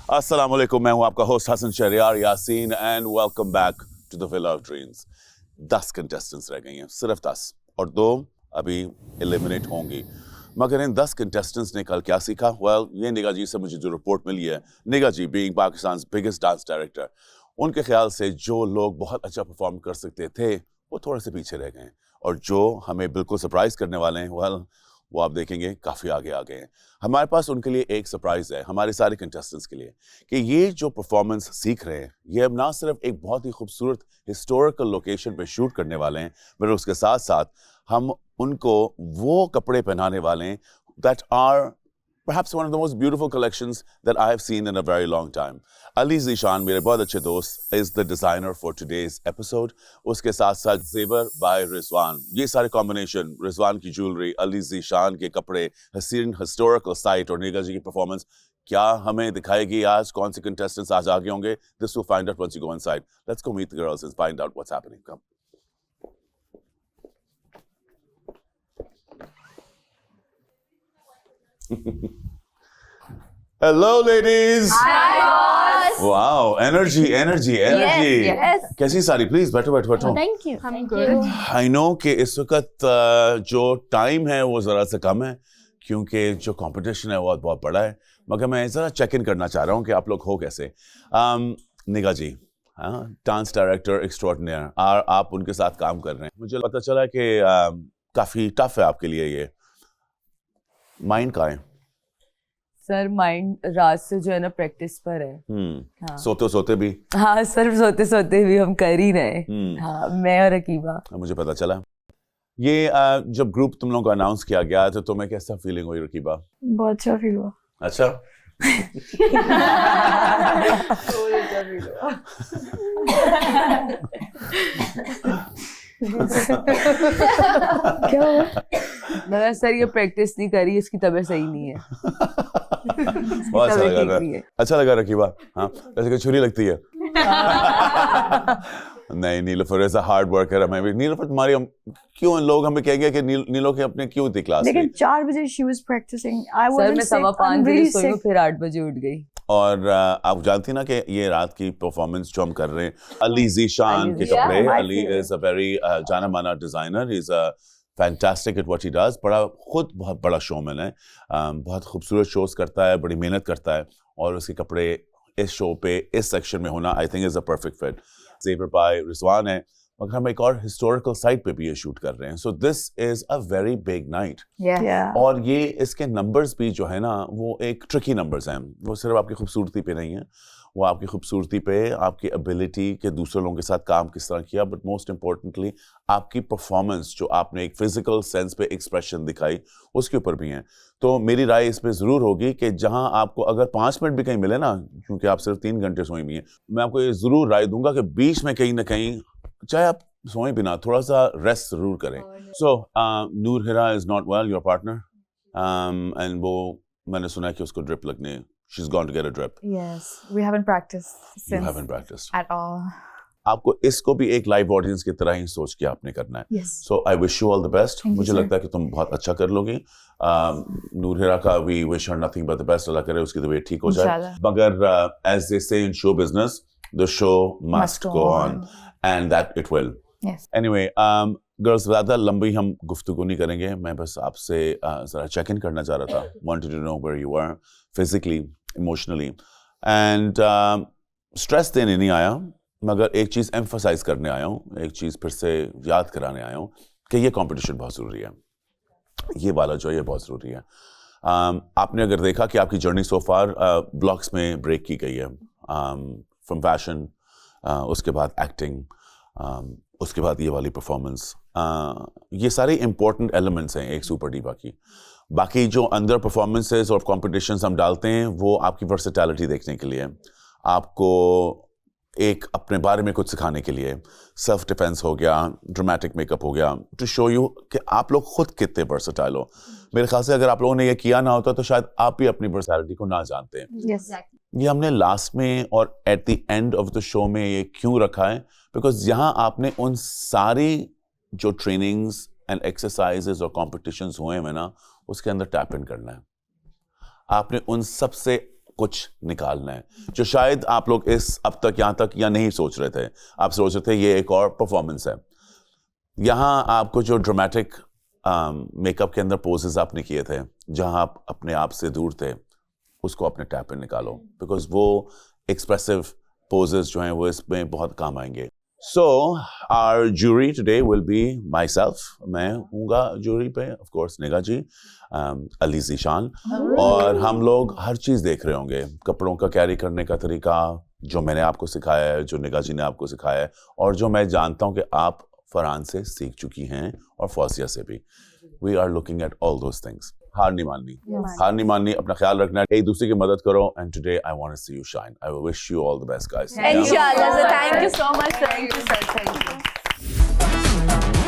अस्सलाम वालेकुम, मैं हूं आपका host Hasan Shahriyar Yasin and welcome back to the villa of dreams. 10 contestants रह गई हैं, सिर्फ 10, और 2 अभी एलिमिनेट होंगी। मगर इन 10 कंटेस्टेंट्स ने कल क्या सीखा? ये निगा जी से मुझे जो रिपोर्ट मिली है, Nigah ji being Pakistan biggest dance director, उनके ख्याल से जो लोग बहुत अच्छा परफॉर्म कर सकते थे वो थोड़े से पीछे रह गए हैं, और जो हमें बिल्कुल सरप्राइज करने वाले हैं वो आप देखेंगे काफ़ी आगे आ गए हैं। हमारे पास उनके लिए एक सरप्राइज है, हमारे सारे कंटेस्टेंट्स के लिए, कि ये जो परफॉर्मेंस सीख रहे हैं ये अब ना सिर्फ एक बहुत ही खूबसूरत हिस्टोरिकल लोकेशन पे शूट करने वाले हैं, मगर उसके साथ साथ हम उनको वो कपड़े पहनाने वाले हैं that are perhaps one of the most beautiful collections that I have seen in a very long time. Ali Zishan, मेरे बहुत अच्छे दोस्त, is the designer for today's episode. उसके साथ साथ Zever by Rizwan. ये सारे combination, Rizwan की jewelry, Ali Zishan के कपड़े, हसीन historical site और निगा जी की performance, क्या हमें दिखाएगी आज? कौन से contestants आज आगे होंगे? This we'll find out once you go inside. Let's go meet the girls and find out what's happening. Come. Hello, ladies. Hi, boss. Wow, energy. Yes. कैसी सारी? प्लीज बैठो. Thank you. I'm Thank good. you. I know कि इस वक्त जो time है वो ज़रा सा कम है, क्योंकि जो कंपटीशन है वो बहुत बड़ा है, मगर मैं ज़रा चेक इन करना चाह रहा हूँ कि आप लोग हो कैसे। निगा जी, डांस डायरेक्टर एक्स्ट्राऑर्डिनरी, और आप उनके साथ काम कर रहे हैं। मुझे पता चला कि काफ़ी टफ है आपके लिए ये। माइंड का है सर, माइंड रात से जो है ना प्रैक्टिस पर है। हाँ। सोते भी? हाँ सर, सोते भी हम कर ही रहे। हाँ, मैं और रकीबा। मुझे पता चला। ये जब ग्रुप तुम लोगों को अनाउंस किया गया तो तुम्हें कैसा फीलिंग हुई रकीबा? बहुत अच्छा फील हुआ। अच्छा। क्या हुआ? मगर सर ये प्रैक्टिस नहीं करी, इसकी तबीयत सही नहीं है। बहुत अच्छा लगा रकीबा। हाँ, जैसे कि छुरी लगती है। नहीं, नीलोफर ऐसा हार्ड वर्कर है। मैं भी नीलोफर तुम्हारी क्यों लोग हमें कहेंगे कि नीलो के अपने क्यों थी क्लास में? लेकिन 4 बजे she was practicing. I sir मैं wasn't sick. 5:15 I'm बजे really सोई हूँ, sick. फिर 8 बजे उठ गई। और आप जानती ना कि ये रात की परफॉर्मेंस जो हम कर रहे हैं, अली जीशान के कपड़े। my Ali favorite. Is a very जाना माना designer, is a fantastic at what he does. बहुत बड़ा शोमैन है, बहुत खूबसूरत शोज करता है, बड़ी मेहनत करता है, और उसके कपड़े इस शो पे इस सेक्शन में होना I think is a perfect fit. ज़ेवर बाय रिजवान है, मगर हम एक और हिस्टोरिकल साइट पे भी ये शूट कर रहे हैं, so this is a very big night. Yeah. और ये इसके नंबर्स भी जो है ना वो एक ट्रिकी नंबर्स हैं। वो सिर्फ आपकी खूबसूरती पे नहीं है, वो आपकी खूबसूरती पे, आपकी एबिलिटी के दूसरे लोगों के साथ काम किस तरह किया, बट मोस्ट इम्पोर्टेंटली आपकी परफॉर्मेंस जो आपने एक फिजिकल सेंस पे एक्सप्रेशन दिखाई, उसके ऊपर भी हैं। तो मेरी राय इस पे ज़रूर होगी कि जहां आपको अगर 5 मिनट भी कहीं मिले ना, क्योंकि आप सिर्फ 3 घंटे सोई भी हैं, मैं आपको ये ज़रूर राय दूंगा कि बीच में कहीं ना कहीं, चाहे आप सोए भी ना, थोड़ा सा रेस्ट ज़रूर करें। So Noor Hira is not well, your partner, and वो मैंने सुना है कि उसको ड्रिप लगने, she's gone to get a drip. Yes. We haven't practiced You since haven't practiced. at all. आपको इसको भी एक लाइव ऑडियंस की तरह ही सोच के आपने करना है। Yes. So I wish you all the best. Thank you, मुझे sir. लगता है कि तुम बहुत अच्छा कर लोगी। नूर हिरा का we wish her nothing but the best. अल्लाह करे उसकी तबीयत ठीक हो जाए। Inshallah. मगर as they say in show business, the show must go on, and that it will. Yes. Anyway, girls, ज़्यादा लंबी हम गुफ्तगू नहीं करेंगे। मैं बस आपसे ज़रा चेक इन करना चाह रहा था। Wanted to know where you were physically, emotionally, and stress देने नहीं आया, मगर एक चीज़ एम्फसाइज करने आया हूँ, एक चीज़ फिर से याद कराने आया हूँ कि ये कंपटीशन बहुत ज़रूरी है। ये वाला जो है ये बहुत ज़रूरी है। आपने अगर देखा कि आपकी जर्नी सो फार ब्लॉक्स में ब्रेक की गई है, फ्रॉम फैशन, उसके बाद एक्टिंग, उसके बाद ये वाली परफॉर्मेंस, ये सारे इंपॉर्टेंट एलिमेंट्स हैं एक सुपर डिवा की। बाकी जो अंदर परफॉर्मेंसेस और कॉम्पिटिशन्स हम डालते हैं वो आपकी वर्सेटैलिटी देखने के लिए, आपको एक अपने बारे में कुछ सिखाने के लिए, सेल्फ डिफेंस हो गया, ड्रामेटिक मेकअप हो गया, टू शो यू कि आप लोग खुद कितने वर्सेटाइल हो। मेरे ख्याल से अगर आप लोगों ने ये किया ना होता तो शायद आप भी अपनी पर्सनैलिटी को ना जानते हैं। Yes. ये हमने लास्ट में और at the end of the show में ये क्यों रखा है, बिकॉज यहाँ आपने उन सारी जो ट्रेनिंग्स एंड एक्सरसाइजेज और कॉम्पिटिशन्स हुए हैं ना, उसके अंदर टैप इन करना है। आपने उन सबसे कुछ निकालना है जो शायद आप लोग इस अब तक यहाँ तक या नहीं सोच रहे थे। आप सोच रहे थे ये एक और परफॉर्मेंस है। यहाँ आपको जो ड्रामेटिक मेकअप के अंदर पोजेस आपने किए थे, जहाँ आप अपने आप से दूर थे, उसको अपने टैप पे निकालो, बिकॉज वो एक्सप्रेसिव पोजेस जो हैं वो इसमें बहुत काम आएंगे। So our jury today will be my self, मैं हूँगा जूरी पे, ऑफ कोर्स निगा जी, अली ज़ीशान, और हम लोग हर चीज़ देख रहे होंगे, कपड़ों का कैरी करने का तरीका जो मैंने आपको सिखाया है, जो निगा जी ने आपको सिखाया है, और जो मैं जानता हूँ कि आप फरहान से सीख चुकी हैं और फौजिया से भी। We are looking at all those things. हार नहीं माननी, हार नहीं माननी, अपना ख्याल रखना, एक दूसरे की मदद करो। And today I want to see you shine. I will wish you all the best guys. Inshallah, sir. Thank you so much. Thank you, sir. Thank you.